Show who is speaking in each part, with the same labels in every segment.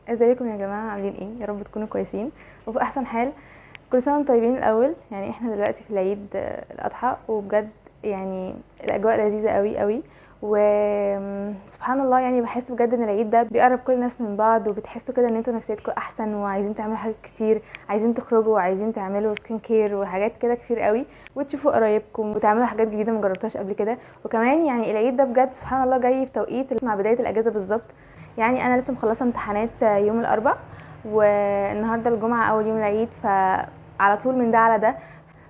Speaker 1: ازيكم يا جماعه؟ عاملين ايه؟ يا رب تكونوا كويسين وفي احسن حال. كل سنه وانتم طيبين. الاول يعني احنا دلوقتي في العيد الاضحى، وبجد يعني الاجواء لذيذه قوي قوي. وسبحان الله، يعني بحس بجد ان العيد ده بيقرب كل الناس من بعض، وبتحسوا كده ان انتوا نفسيتكم احسن وعايزين تعملوا حاجات كتير، عايزين تخرجوا وعايزين تعملوا سكين كير وحاجات كده كتير قوي، وتشوفوا قرايبكم وتعملوا حاجات جديده مجربتوهاش قبل كده. وكمان يعني العيد ده بجد سبحان الله جاي في توقيت مع بدايه الاجازه بالظبط. يعني انا لسه مخلصه امتحانات يوم الاربع، والنهارده الجمعه اول يوم العيد، فعلى طول من ده على ده.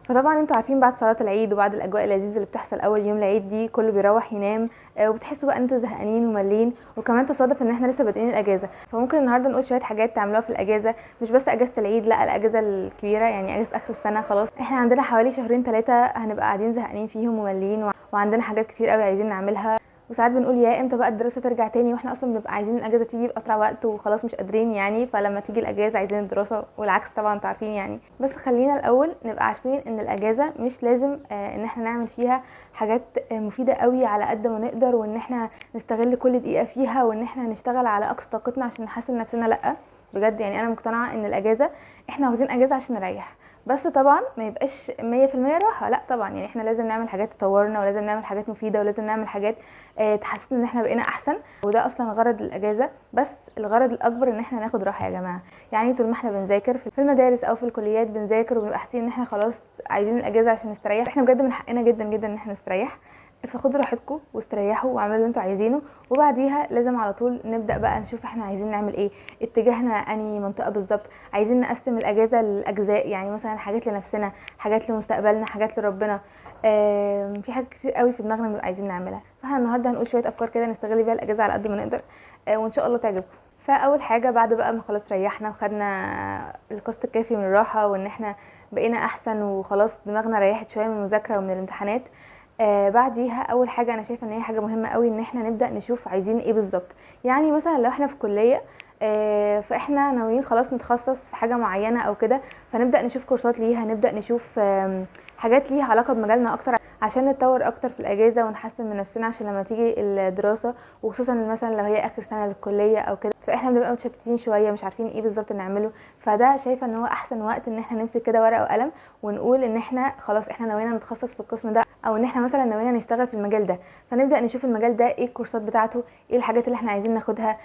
Speaker 1: فطبعا انتوا عارفين بعد صلاه العيد وبعد الاجواء اللذيذه اللي بتحصل اول يوم العيد دي، كله بيروح ينام، وبتحسوا بقى ان انتوا زهقانين وملين. وكمان تصادف ان احنا لسه بادئين الاجازه، فممكن النهارده نقول شويه حاجات تعملوها في الاجازه، مش بس اجازه العيد، لا الاجازه الكبيره، يعني اجازه اخر السنه. خلاص احنا عندنا حوالي شهرين 3 هنبقى قاعدين زهقانين فيهم وملين، وعندنا حاجات كتير قوي عايزين نعملها. وساعات بنقول يا امتى بقى الدراسه ترجع تاني، واحنا اصلا بنبقى عايزين الاجازه تيجي باسرع وقت وخلاص مش قادرين يعني. فلما تيجي الاجازه عايزين الدراسه، والعكس طبعا انتوا عارفين يعني. بس خلينا الاول نبقى عارفين ان الاجازه مش لازم ان احنا نعمل فيها حاجات مفيده قوي على قد ما نقدر، وان احنا نستغل كل دقيقه فيها، وان احنا نشتغل على اقصى طاقتنا عشان نحسن نفسنا. لا بجد يعني انا مقتنعه ان الاجازه احنا واخدين اجازه عشان نريح، بس طبعا ما يبقاش 100% راحه. لا طبعا يعني احنا لازم نعمل حاجات تطورنا، ولازم نعمل حاجات مفيده، ولازم نعمل حاجات تحسسنا ان احنا بقينا احسن. وده اصلا غرض الاجازه، بس الغرض الاكبر ان احنا ناخد راحه يا جماعه. يعني طول ما احنا بنذاكر في المدارس او في الكليات، بنذاكر وبنبقى حاسين ان احنا خلاص عايزين الاجازه عشان نستريح. احنا بجد من حقنا جدا جدا ان احنا نستريح. فخدوا راحتكم واستريحوا واعملوا اللي انتوا عايزينه، وبعديها لازم على طول نبدا بقى نشوف احنا عايزين نعمل ايه، اتجاهنا انهي منطقه بالظبط. عايزين نقسم الاجازه لاجزاء، يعني مثلا حاجات لنفسنا، حاجات لمستقبلنا، حاجات لربنا. في حاجات كتير قوي في دماغنا بنبقى عايزين نعملها. فاحنا النهارده هنقول شويه افكار كده نستغل بيها الاجازه على قد ما نقدر، وان شاء الله تعجبكم. فاول حاجه بعد بقى ما خلاص ريحنا وخدنا القسط الكافي من الراحه، وان احنا بقينا احسن وخلاص دماغنا ريحت شويه من المذاكره ومن الامتحانات، بعديها اول حاجه انا شايفه ان هي حاجه مهمه قوي، ان احنا نبدا نشوف عايزين ايه بالظبط. يعني مثلا لو احنا في كليه، فاحنا ناويين خلاص نتخصص في حاجه معينه او كده، فنبدا نشوف كورسات ليها، نبدا نشوف حاجات ليها علاقه بمجالنا اكتر، عشان نتطور اكتر في الاجازه ونحسن من نفسنا عشان لما تيجي الدراسه. وخصوصا مثلا لو هي اخر سنه للكليه او كده، فاحنا بنبقى متشتتين شويه، مش عارفين ايه بالظبط نعمله. فده شايفه ان هو احسن وقت ان احنا نمسك كده ورقه وقلم، ونقول ان احنا خلاص احنا ناويين نتخصص في القسم ده، او ان احنا مثلا ناويين نشتغل في المجال ده. فنبدا نشوف المجال ده ايه الكورسات بتاعته، ايه الحاجات اللي احنا عايزين ناخدها.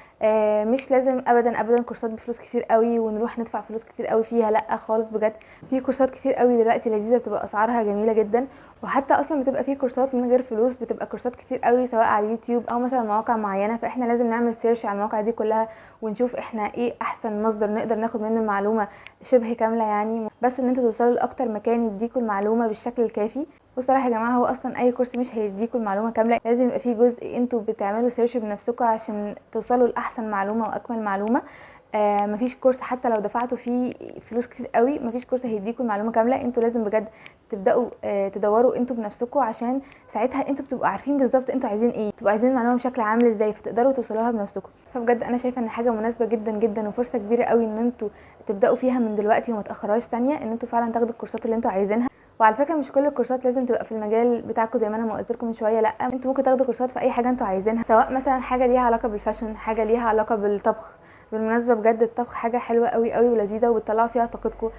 Speaker 1: مش لازم ابدا ابدا كورسات بفلوس كتير قوي ونروح ندفع فلوس كتير قوي فيها، لا خالص بجد. في كورسات كتير قوي دلوقتي لذيذه، بتبقى اسعارها جميله جدا. وحتى اصلا بتبقى في كورسات من غير فلوس، بتبقى كورسات كتير قوي سواء على اليوتيوب او مثلا مواقع معينه. فاحنا لازم نعمل سيرش على المواقع دي كلها، ونشوف احنا ايه احسن مصدر نقدر ناخد منه المعلومه شبه كامله يعني، بس ان انتوا توصلوا لاكتر مكان يديكوا المعلومه بالشكل الكافي. والصراحه يا جماعه هو اصلا اي كورس مش هيديكوا المعلومه كامله، لازم يبقى فيه جزء انتوا بتعملوا سيرش بنفسكم عشان توصلوا لاحسن معلومه واكمل معلومه. مفيش كورس حتى لو دفعتوا فيه فلوس كتير قوي، مفيش كورس هيديكوا المعلومه كامله. انتوا لازم بجد تبداوا تدوروا انتوا بنفسكم، عشان ساعتها انتوا بتبقوا عارفين بالظبط انتوا عايزين ايه، تبقوا عايزين المعلومه بشكل عامل ازاي، فتقدروا توصلوها بنفسكم. فبجد انا شايفه ان حاجه مناسبه جدا جدا وفرصه كبيره قوي ان انتوا تبداوا فيها من دلوقتي وما تاخروهاش ثانيه، ان انتوا فعلا تاخدوا الكورسات اللي انتوا عايزينها. وعلى فكره مش كل الكورسات لازم تبقى في المجال بتاعكم، زي ما انا ما قلت لكم من شويه، لا انتوا ممكن تاخدوا كورسات في اي حاجه انتوا عايزينها، سواء مثلا حاجه ليها علاقه بالفاشن، حاجه ليها علاقه بالطبخ. بالمناسبه بجد الطبخ حاجه حلوه قوي قوي ولذيذه، وبتطلعوا فيها طاقتكم.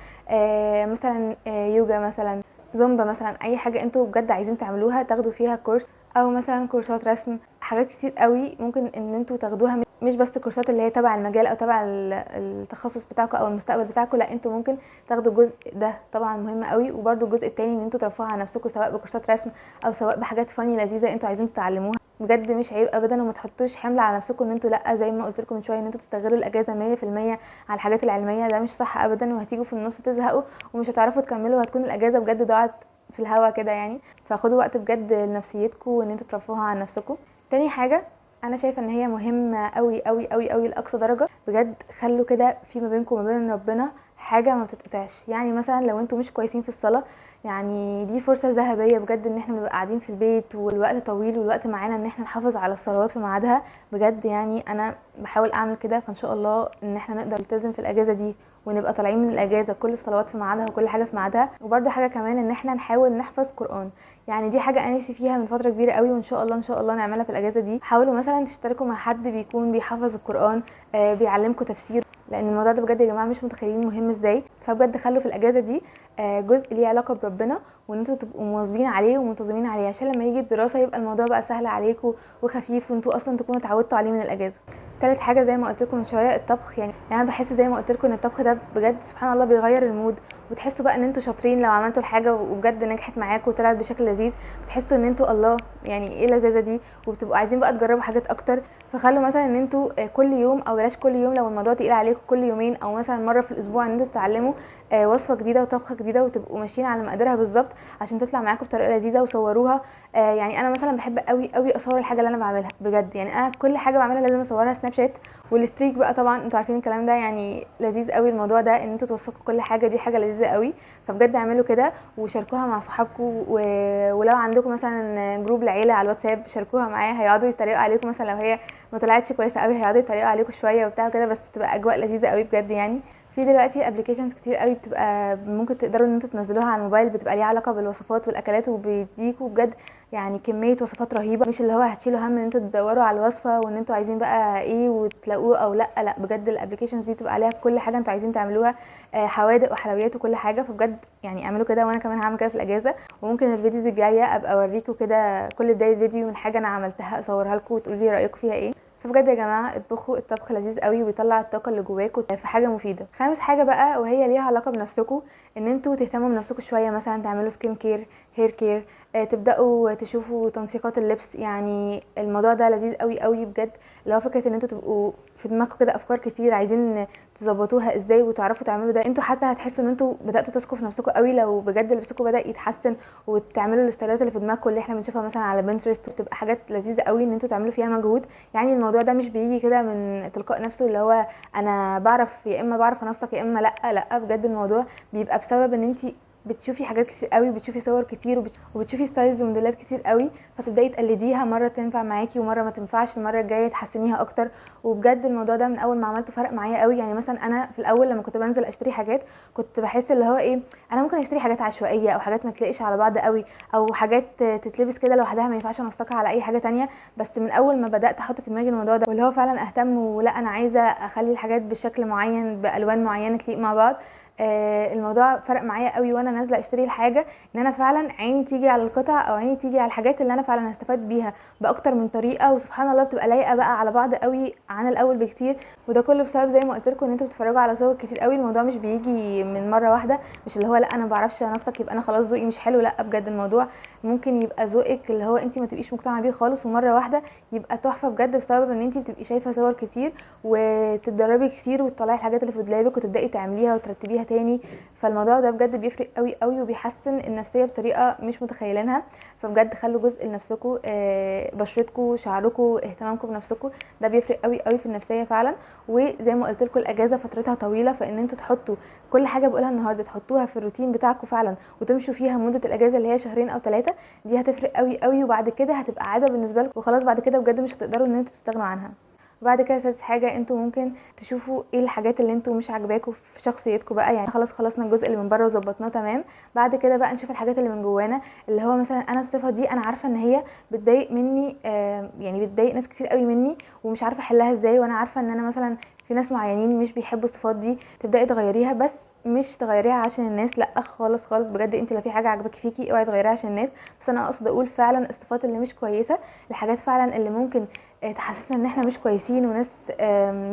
Speaker 1: مثلا يوجا مثلا، زومبا مثلا، اي حاجه انتوا بجد عايزين تعملوها تاخدوا فيها كورس، او مثلا كورسات رسم. حاجات كتير قوي ممكن ان انتوا تاخدوها، مش بس كورسات اللي هي تبع المجال او تبع التخصص بتاعكم او المستقبل بتاعكم، لا انتوا ممكن تاخدوا الجزء ده طبعا مهم قوي، وبرده الجزء التاني ان انتوا ترفعوا على نفسكم، سواء بكورسات رسم او سواء بحاجات فاني لذيذه انتوا عايزين تتعلموها. بجد مش عيب ابدا، وما تحطوش حمل على نفسكم ان انتوا لا، زي ما قلت لكم من شويه، ان انتوا تستغلوا الاجازه 100% على الحاجات العلميه. ده مش صح ابدا، وهتيجوا في النص تزهقوا ومش هتعرفوا تكملوا، وهتكون الاجازه بجد ضاعت في الهوا كده يعني. فخدوا وقت بجد لنفسيتكم وان انتوا ترفهوا عن نفسكم. تاني حاجه انا شايفه ان هي مهمه قوي قوي قوي قوي لاقصى درجه، بجد خلوا كده في ما بينكم وما بين ربنا حاجه ما بتتقطعش. يعني مثلا لو انتوا مش كويسين في الصلاه، يعني دي فرصه ذهبيه بجد ان احنا نبقى قاعدين في البيت والوقت طويل والوقت معانا، ان احنا نحافظ على الصلوات في ميعادها. بجد يعني انا بحاول اعمل كده، فان شاء الله ان احنا نقدر نلتزم في الاجازه دي ونبقى طالعين من الاجازه كل الصلوات في ميعادها وكل حاجه في ميعادها. وبرده حاجه كمان ان احنا نحاول نحفظ قران. يعني دي حاجه انا نفسي فيها من فتره كبيره قوي، وان شاء الله ان شاء الله نعملها في الاجازه دي. حاولوا مثلا تشتركوا مع حد بيكون بيحفظ القران، بيعلمكم تفسير، لان الموضوع ده بجد يا جماعه مش متخيلين مهم ازاي. فبجد خلوا في الاجازه دي جزء ليه علاقه بربنا، وان انتوا تبقوا مواظبين عليه ومنتظمين عليه، عشان لما يجي الدراسه يبقى الموضوع بقى سهل عليكم وخفيف، وانتوا اصلا تكونوا اتعودتوا عليه من الاجازه. تالت حاجه زي ما قلت لكم من شويه الطبخ. يعني انا بحس زي ما قلت لكم ان الطبخ ده بجد سبحان الله بيغير المود، وتحسوا بقى ان انتوا شاطرين لو عملتوا الحاجه وبجد نجحت معاكم وطلعت بشكل لذيذ، بتحسوا ان انتوا الله يعني ايه اللذاذه دي، وبتبقوا عايزين بقى تجربوا حاجات اكتر. فخلوا مثلا ان انتوا كل يوم، او بلاش كل يوم لو الموضوع تقيل عليكم، كل يومين او مثلا مره في الاسبوع ان انتوا تتعلموا وصفه جديده وطبخه جديده، وتبقوا ماشيين على مقاديرها بالظبط عشان تطلع معاكم بطريقه لذيذه وصوروها. يعني انا مثلا بحب قوي قوي اصور الحاجه اللي انا بعملها بجد. يعني انا كل حاجه بعملها لازم اصورها سناب شات، والستريك بقى طبعا انتوا عارفين الكلام ده، يعني لذيذ قوي الموضوع ده ان انتوا توثقوا كل حاجه، دي حاجه لذيذه قوي. فبجد اعملوا كده وشاركوها مع صحابكم، ولو عندكم مثلا جروب العيله على الواتساب شاركوها معايا، هيقعدوا يتريقوا عليكم مثلا لو هي ما طلعتش كويسه قوي، هيقعدوا يتريقوا عليكم شويه وبتاع كده، بس تبقى اجواء لذيذه قوي بجد. يعني في دلوقتي ابلكيشنز كتير قوي بتبقى ممكن تقدروا ان انتوا تنزلوها على الموبايل، بتبقى ليها علاقه بالوصفات والاكلات، وبيديكوا بجد يعني كميه وصفات رهيبه. مش اللي هو هتشيلوا هم ان انتوا تدوروا على الوصفه وان انتوا عايزين بقى ايه وتلاقوه او لا، لا بجد الابلكيشنز دي بتبقى عليها كل حاجه انتوا عايزين تعملوها، حوادق وحلويات وكل حاجه. فبجد يعني اعملوا كده، وانا كمان هعمل كده في الاجازه. وممكن الفيديوز الجايه ابقى اوريكم كده كل بدايه فيديو من حاجه انا عملتها اصورها لكم وتقولوا لي رايكم فيها ايه. فبجد يا جماعه اطبخوا، الطبخ لذيذ قوي وبيطلع الطاقه اللي جواكم في حاجه مفيده. خامس حاجه بقى وهي ليها علاقه بنفسكم، ان انتوا تهتموا بنفسكم شويه، مثلا تعملوا سكين كير، هير كير، تبداوا تشوفوا تنسيقات اللبس. يعني الموضوع ده لذيذ قوي قوي بجد، اللي هو فكره ان انتوا تبقوا في دماغكم كده افكار كتير عايزين تظبطوها ازاي وتعرفوا تعملوا ده. انتوا حتى هتحسوا ان انتوا بداتوا تثقوا في نفسكم قوي لو بجد لبسكم بدا يتحسن، وتعملوا الستايلات اللي في دماغكم اللي احنا بنشوفها مثلا على بنترست، وتبقى حاجات لذيذه قوي ان انتوا تعملوا فيها مجهود. يعني الموضوع ده مش بيجي كده من تلقاء نفسه، اللي هو انا بعرف يا اما بعرف انسق يا اما لا، لا بجد الموضوع بيبقى بسبب ان انتي بتشوفي حاجات كتير قوي، بتشوفي صور كتير، وبتشوفي ستايلز وموديلات كتير قوي، فتبداي تقلديها، مره تنفع معاكي ومره ما تنفعش، المره الجايه تحسنيها اكتر. وبجد الموضوع ده من اول ما عملته فرق معايا قوي. يعني مثلا انا في الاول لما كنت بنزل اشتري حاجات كنت بحس اللي هو ايه، انا ممكن اشتري حاجات عشوائيه او حاجات ما تلاقيش على بعض قوي، او حاجات تتلبس كده لوحدها ما ينفعش انسقها على اي حاجه تانية. بس من اول ما بدات احط في دماغي الموضوع ده، واللي هو فعلا اهتم ولا انا عايزه اخلي الحاجات بشكل معين بالوان معينه تليق مع بعض، الموضوع فرق معايا قوي وانا نازله اشتري الحاجه، ان انا فعلا عيني تيجي على القطع او عيني تيجي على الحاجات اللي انا فعلا هستفاد بيها باكتر من طريقه، وسبحان الله بتبقى لايقه بقى على بعض قوي عن الاول بكتير. وده كله بسبب زي ما قلت لكم ان انتوا بتتفرجوا على صور كتير قوي. الموضوع مش بيجي من مره واحده، مش اللي هو لا انا ما بعرفش انسق يبقى انا خلاص ذوقي مش حلو، لا بجد الموضوع ممكن يبقى ذوقك اللي هو انت ما تبقيش مقتنعه بيه خالص، ومره واحده يبقى تحفه بجد، بسبب ان انت بتبقي شايفه صور كتير وتتدربي كتير وتطلعي الحاجات اللي في دولابك وتبداي تعمليها وترتبيها تاني. فالموضوع ده بجد بيفرق قوي قوي وبيحسن النفسيه بطريقه مش متخيلينها. فبجد خلوا جزء لنفسكم، بشرتكم، شعركم، اهتمامكم بنفسكم، ده بيفرق قوي قوي في النفسيه فعلا. وزي ما قلت لكم الاجازه فترتها طويله، فان انتوا تحطوا كل حاجه بقولها النهارده تحطوها في الروتين بتاعكم فعلا وتمشوا فيها مده الاجازه اللي هي شهرين او 3، دي هتفرق قوي قوي، وبعد كده هتبقى عاده بالنسبه لكم وخلاص، بعد كده بجد مش هتقدروا ان انتوا تستغنوا عنها. وبعد كده سادس حاجه، انتوا ممكن تشوفوا ايه الحاجات اللي انتوا مش عاجباكم في شخصيتكم بقى. يعني خلاص خلصنا الجزء اللي من بره وظبطناه تمام، بعد كده بقى نشوف الحاجات اللي من جوانا، اللي هو مثلا انا الصفه دي انا عارفه ان هي بتضايق مني، يعني بتضايق ناس كتير قوي مني ومش عارفه احلها ازاي، وانا عارفه ان انا مثلا في ناس معينين مش بيحبوا الصفات دي، تبداي تغيريها، بس مش تغيريها عشان الناس، لا خالص خالص بجد. انت لو في حاجه عاجباكي فيكي اوعي تغيريها عشان الناس، بس انا اقصد اقول فعلا الصفات اللي مش كويسه، الحاجات فعلا اللي ممكن تحسسنا ان احنا مش كويسين وناس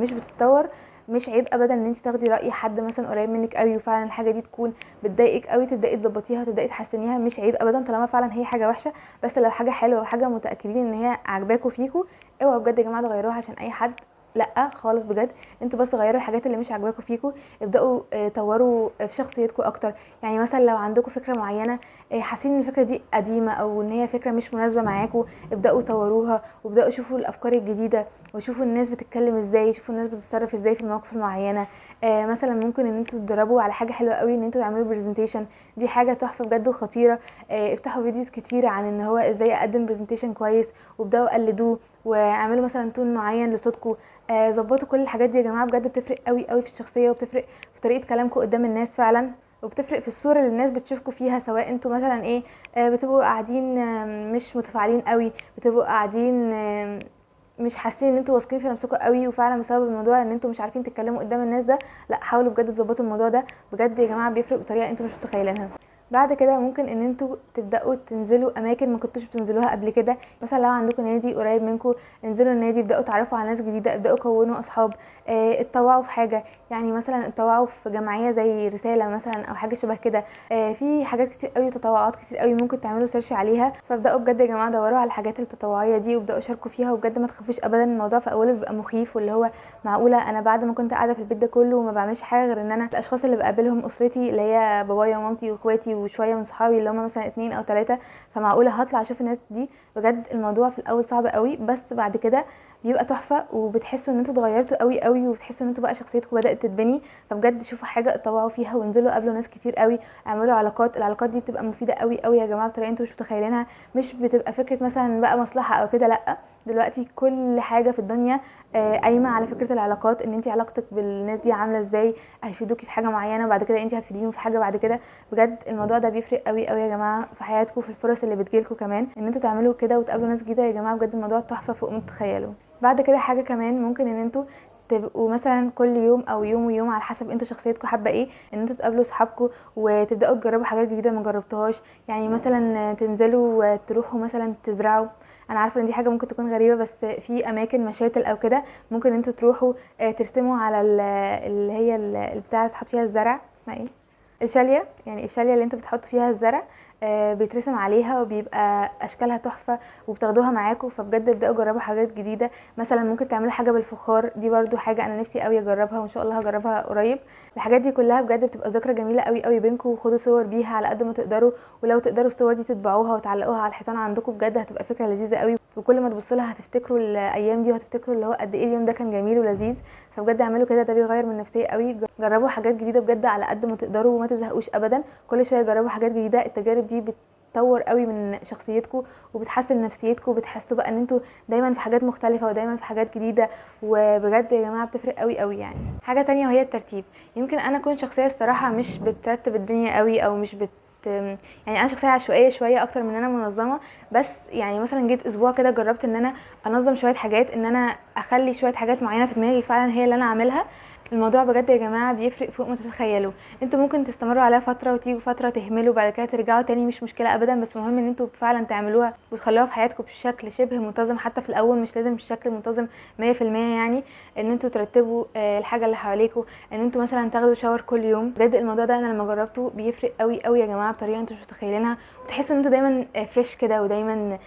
Speaker 1: مش بتتطور، مش عيب ابدا ان انت تاخدي راي حد مثلا قريب منك قوي وفعلا الحاجه دي تكون بتضايقك قوي، تبداي تظبطيها وتبداي تحسنيها، مش عيب ابدا طالما فعلا هي حاجه وحشه. بس لو حاجه حلوه وحاجه متاكدين ان هي عاجباكوا فيكوا، اوعوا بجد يا جماعه تغيروها عشان اي حد، لا خالص بجد. انتوا بس غيروا الحاجات اللي مش عاجباكوا فيكوا، ابداوا طوروا في شخصيتكم اكتر. يعني مثلا لو عندكم فكره معينه حاسين ان الفكره دي قديمه او ان هي فكره مش مناسبه معاكم، ابداوا طوروها وابداوا شوفوا الافكار الجديده وشوفوا الناس بتتكلم ازاي، شوفوا الناس بتتصرف ازاي في المواقف المعينه. مثلا ممكن ان انتوا تدربوا على حاجه حلوه قوي، ان انتوا تعملوا برزنتيشن، دي حاجه تحفه بجد وخطيره. افتحوا فيديوز كتير عن ان هو ازاي اقدم برزنتيشن كويس، وابداوا قلدوه، واعملوا مثلا تون معين لصوتكم. ظبطوا كل الحاجات دي يا جماعه، بجد بتفرق قوي قوي في الشخصيه، وبتفرق في طريقه كلامكم قدام الناس فعلا، وبتفرق في الصوره اللي الناس بتشوفكم فيها. سواء انتوا مثلا ايه، بتبقوا قاعدين مش متفاعلين قوي، بتبقوا قاعدين مش حاسين ان انتوا واثقين في نفسكم قوي، وفعلا بسبب الموضوع ان انتوا مش عارفين تتكلموا قدام الناس ده. لا، حاولوا بجد تظبطوا الموضوع ده، بجد يا جماعه بيفرق بطريقه انتوا مش متخيلينها. بعد كده ممكن ان انتوا تبداوا تنزلوا اماكن ما كنتوش بتنزلوها قبل كده. مثلا لو عندكم نادي قريب منكم، انزلوا النادي، ابداوا تعرفوا على ناس جديده، ابداوا كونوا اصحاب. اتطوعوا في حاجه، يعني مثلا اتطوعوا في جمعيه زي رساله مثلا او حاجه شبه كده. في حاجات كتير قوي، تطوعات كتير قوي ممكن تعملوا سيرش عليها. فابداوا بجد يا جماعه دوروا على الحاجات التطوعيه دي، وابداوا شاركوا فيها، وبجد ما تخافوش ابدا. الموضوع في اوله بيبقى مخيف، واللي هو معقوله انا بعد ما كنت قاعده في البيت ده كله وما بعملش حاجه غير ان انا الاشخاص اللي بقابلهم اسرتي، اللي هي بابايا ومامتي واخواتي وشويه من صحابي اللي هم مثلا 2 أو 3، فمعقوله هطلع اشوف الناس دي؟ بجد الموضوع في الاول صعب قوي، بس بعد كده بيبقى تحفه، وبتحسوا ان انتوا اتغيرتوا قوي قوي، وبتحسوا ان انتوا بقى شخصيتكم بدات تتبني. فبجد شوفوا حاجه اتطوعوا فيها، وانزلوا قابلوا ناس كتير قوي، اعملوا علاقات. العلاقات دي بتبقى مفيده قوي قوي يا جماعه بطريقه انتوا مش متخيلينها. مش بتبقى فكره مثلا بقى مصلحه او كده، لا، دلوقتي كل حاجه في الدنيا قايمه على فكره العلاقات، ان انت علاقتك بالناس دي عامله ازاي، هيفيدوكي في حاجه معينه، وبعد كده انت هتفيديهم في حاجه بعد كده. بجد الموضوع ده بيفرق قوي قوي يا جماعه في حياتكم، في الفرص اللي بتجيلكم كمان، ان انتوا تعملوا كده وتقابلوا ناس جديده. يا جماعه بجد الموضوع تحفه فوق ما تتخيلوا. بعد كده حاجه كمان، ممكن ان انتوا تبقوا مثلا كل يوم او يوم ويوم على حسب انتوا شخصيتكم حابه ايه، ان انتوا تقابلوا صحابكم وتبداوا تجربوا حاجات جديده ما جربتوهاش. يعني مثلا تنزلوا تروحوا مثلا تزرعوا. انا عارفه ان دي حاجه ممكن تكون غريبه، بس في اماكن مشاتل او كده ممكن انتوا تروحوا ترسموا على اللي هي البتاعه اللي بتحط فيها الزرع، اسمها ايه، الشاليه. يعني الشاليه اللي انتوا بتحطوا فيها الزرع بيترسم عليها، وبيبقى اشكالها تحفه، وبتاخدوها معاكم. فبجد ابداوا جربوا حاجات جديده. مثلا ممكن تعملوا حاجه بالفخار، دي برضو حاجه انا نفسي قوي اجربها، وان شاء الله هجربها قريب. الحاجات دي كلها بجد بتبقى ذكرى جميله قوي قوي بينكم، وخدوا صور بيها على قد ما تقدروا. ولو تقدروا الصور دي تطبعوها وتعلقوها على الحيطان عندكم، بجد هتبقى فكره لذيذه قوي، وكل ما تبصوا لها هتفتكروا الايام دي، وهتفتكروا اللي هو قد ايه اليوم ده كان جميل ولذيذ. فبجد اعملوا كده، ده بيغير من النفسيه قوي. جربوا حاجات جديده بجد على قد ما تقدروا، وما تزهقوش ابدا. كل شويه جربوا حاجات جديده، التجارب دي بتطور قوي من شخصيتكم، وبتحسن نفسيتكم، وبتحسوا بقى ان انتوا دايما في حاجات مختلفه، ودايما في حاجات جديده. وبجد يا جماعه بتفرق قوي قوي. يعني حاجه تانية وهي الترتيب. يمكن انا اكون شخصيه الصراحه مش بترتب الدنيا قوي، او مش يعني انا شخصيه عشوائيه شويه اكتر من انا منظمه. بس يعني مثلا جيت اسبوع كده جربت ان انا انظم شويه حاجات، ان انا اخلي شويه حاجات معينه في دماغي فعلا هي اللي انا اعملها. الموضوع بجد يا جماعه بيفرق فوق ما تتخيلوا. انتوا ممكن تستمروا عليها فتره، وتيجوا فتره تهملوا، بعد كده ترجعوا تاني، مش مشكله ابدا. بس مهم ان انتوا فعلا تعملوها وتخلوها في حياتكم بشكل شبه منتظم. حتى في الاول مش لازم بشكل منتظم 100%، يعني ان انتوا ترتبوا الحاجه اللي حواليكم، ان انتوا مثلا تاخدوا شاور كل يوم. بجد الموضوع ده انا لما جربته بيفرق قوي قوي يا جماعه بطريقه انتوا مش متخيلينها. وتحسوا ان انتوا دايما فريش كده، ودايما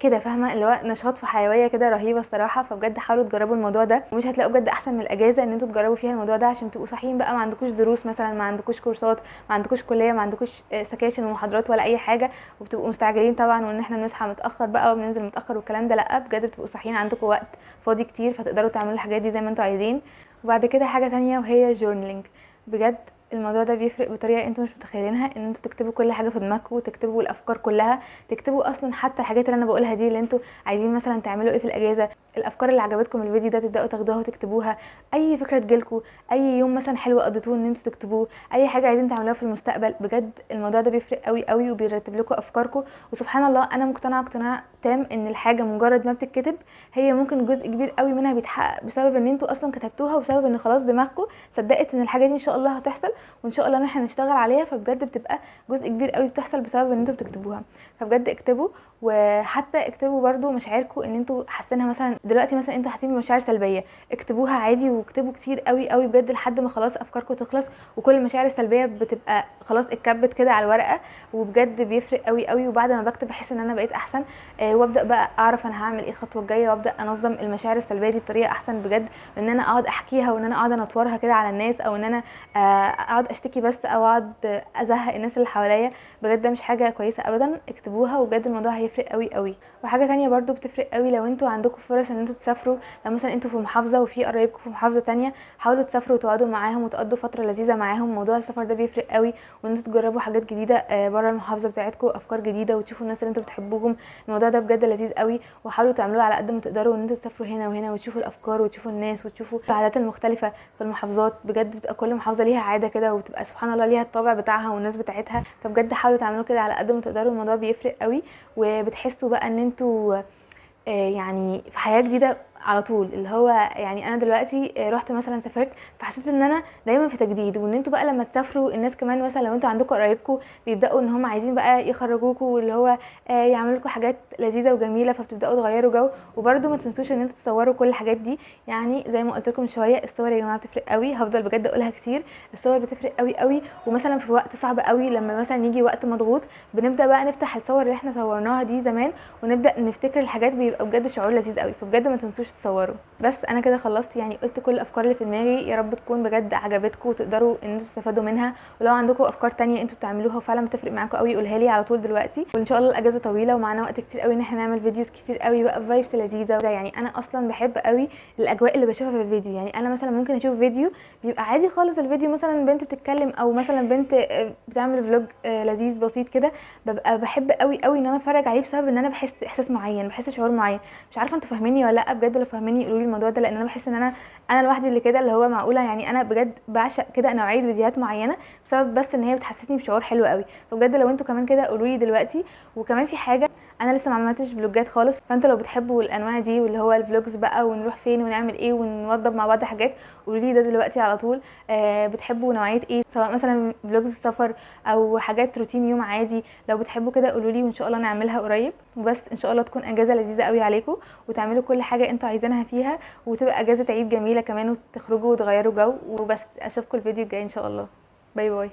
Speaker 1: كده فاهمه اللي هو نشاط وحيويه كده رهيبه الصراحه. فبجد حاولوا تجربوا الموضوع ده، ومش هتلاقوا بجد احسن من الاجازه ان انتوا تجربوا فيها الموضوع ده، عشان تبقوا صاحيين بقى، ما عندكوش دروس مثلا، ما عندكوش كورسات، ما عندكوش كليه، ما عندكوش سكاشن ومحاضرات ولا اي حاجه، وبتبقوا مستعجلين طبعا، وان احنا بنصحى متاخر بقى وبننزل متاخر والكلام ده. لا، بجد بتبقوا صاحيين عندكم وقت فاضي كتير، فتقدروا تعملوا الحاجات دي زي ما انتوا عايزين. وبعد كده حاجه تانية وهي جورنالينج. بجد الموضوع ده بيفرق بطريقه انتوا مش متخيلينها، ان انتوا تكتبوا كل حاجه في دماغكم، وتكتبوا الافكار كلها، تكتبوا اصلا حتى الحاجات اللي انا بقولها دي، اللي انتوا عايزين مثلا تعملوا ايه في الاجازه، الافكار اللي عجبتكم من الفيديو ده تبداوا تاخدوها وتكتبوها. اي فكره تجيلكم، اي يوم مثلا حلو قضيتوه ان انتوا تكتبوه، اي حاجه عايزين تعملوها في المستقبل. بجد الموضوع ده بيفرق قوي قوي، وبيرتب لكم افكاركم. وسبحان الله انا مقتنعه اقتناع تام ان الحاجه مجرد ما بتتكتب، هي ممكن جزء كبير قوي منها بيتحقق بسبب ان انتوا اصلا كتبتوها، وبسبب ان خلاص دماغكم صدقت ان الحاجه دي ان شاء الله هتحصل، وان شاء الله ان احنا نشتغل عليها. فبجد بتبقى جزء كبير قوي بتحصل بسبب ان انتوا بتكتبوها. فبجد اكتبوا. وحتى اكتبوا برضو مشاعركم، ان انتوا حاسينها مثلا دلوقتي، مثلا انتوا حاسين بمشاعر سلبيه، اكتبوها عادي، واكتبوا كتير قوي قوي بجد لحد ما خلاص افكاركم تخلص، وكل المشاعر السلبيه بتبقى خلاص اتكبت كده على الورقه. وبجد بيفرق قوي قوي. وبعد ما بكتب بحس ان انا بقيت احسن، وابدا بقى اعرف انا هعمل ايه الخطوه الجايه، وابدا انظم المشاعر السلبيه دي بطريقه احسن بجد، ان انا اقعد احكيها، وان انا اقعد انطورها كده على الناس، او ان انا اقعد اشتكي بس، او اقعد ازهق الناس اللي حواليا. بجد ده مش حاجه كويسه ابدا. اكتبوها، وبجد الموضوع هيفرق قوي قوي. وحاجه تانية برضو بتفرق قوي لو انتوا عندكم فرص ان انتوا تسافروا، لو مثلا انتوا في محافظه وفي قرايبكم في محافظه تانية، حاولوا تسافروا وتقعدوا معاهم وتقضوا فتره لذيذه معاهم. موضوع السفر ده بيفرق قوي، وان انتوا تجربوا حاجات جديده بره المحافظه بتاعتكم، افكار جديده، وتشوفوا الناس اللي انتوا بتحبوهم. الموضوع ده بجد لذيذ قوي، وحاولوا تعملوه على قد ما تقدروا، ان انتوا تسافروا هنا وهنا وتشوفوا الافكار وتشوفوا الناس وتشوفوا العادات المختلفه في المحافظات. بجد بتبقى كل محافظه ليها عاده كده، وبتبقى سبحان الله ليها الطابع بتاعها والناس بتاعتها. فبجد حاولوا تعملوا كده على قد ما تقدروا، الموضوع بيفرق قوي، وبتحسوا بقى ان انتوا يعني في حياه جديده على طول. اللي هو يعني انا دلوقتي رحت مثلا سافرت، فحسيت ان انا دايما في تجديد. وان انتوا بقى لما تسافروا الناس كمان، مثلا لو انتوا عندكم قرايبكم بيبداوا ان هم عايزين بقى يخرجوكم، واللي هو يعملوا لكم حاجات لذيذه وجميله، فبتبداوا تغيروا جو. وبرده ما تنسوش ان انتوا تصوروا كل الحاجات دي. يعني زي ما قلت لكم من شويه، الصور يا جماعه بتفرق قوي، هفضل بجد اقولها كتير، الصور بتفرق قوي قوي. ومثلا في وقت صعب قوي، لما مثلا يجي وقت مضغوط، بنبدا بقى نفتح الصور اللي احنا صورناها دي زمان ونبدا نفتكر الحاجات، بيبقى بجد شعور لذيذ قوي. فبجد ما تنسوش تصوروا. بس انا كده خلصت، يعني قلت كل الافكار اللي في دماغي، يا رب تكون بجد عجبتكم وتقدروا ان انتوا تستفادوا منها. ولو عندكم افكار تانية انتوا بتعملوها وفعلا بتفرق معاكم قوي، قولها لي على طول دلوقتي. وان شاء الله الاجازه طويله ومعانا وقت كتير قوي ان احنا نعمل فيديوز كتير قوي بقى، فايبس لذيذه. يعني انا اصلا بحب قوي الاجواء اللي بشوفها في الفيديو. يعني انا مثلا ممكن اشوف فيديو بيبقى عادي خالص، الفيديو مثلا بنت بتتكلم او مثلا بنت بتعمل فلوج لذيذ بسيط كده، ببقى بحب قوي قوي ان انا اتفرج عليه، بسبب ان انا بحس احساس معين، بحس شعور معين. مش عارفه انتوا فاهميني ولا لا؟ بجد لو فاهميني قولوا لي الموضوع ده، لان انا بحس ان انا لوحدي اللي كده، اللي هو معقوله. يعني انا بجد بعشق كده نوعيه فيديوهات معينه، بسبب بس ان هي بتحسسني بشعور حلو قوي. فبجد لو انتوا كمان كده قولوا لي دلوقتي. وكمان في حاجه، انا لسه ما عملتش فلوجات خالص، فانتوا لو بتحبوا الانواع دي واللي هو الفلوجز بقى، ونروح فين ونعمل ايه ونوضب مع بعض حاجات، قولوا لي ده دلوقتي على طول. بتحبوا نوعيه ايه؟ سواء مثلا فلوجز سفر او حاجات روتين يوم عادي. لو بتحبوا كده قولوا لي، وان شاء الله نعملها قريب. وبس ان شاء الله تكون اجازه لذيذه قوي عليكم، وتعملوا كل حاجه انتوا عايزينها فيها، وتبقى اجازه عيد جميله كمان، وتخرجوا وتغيروا جو. وبس اشوفكم الفيديو الجاي ان شاء الله. باي باي.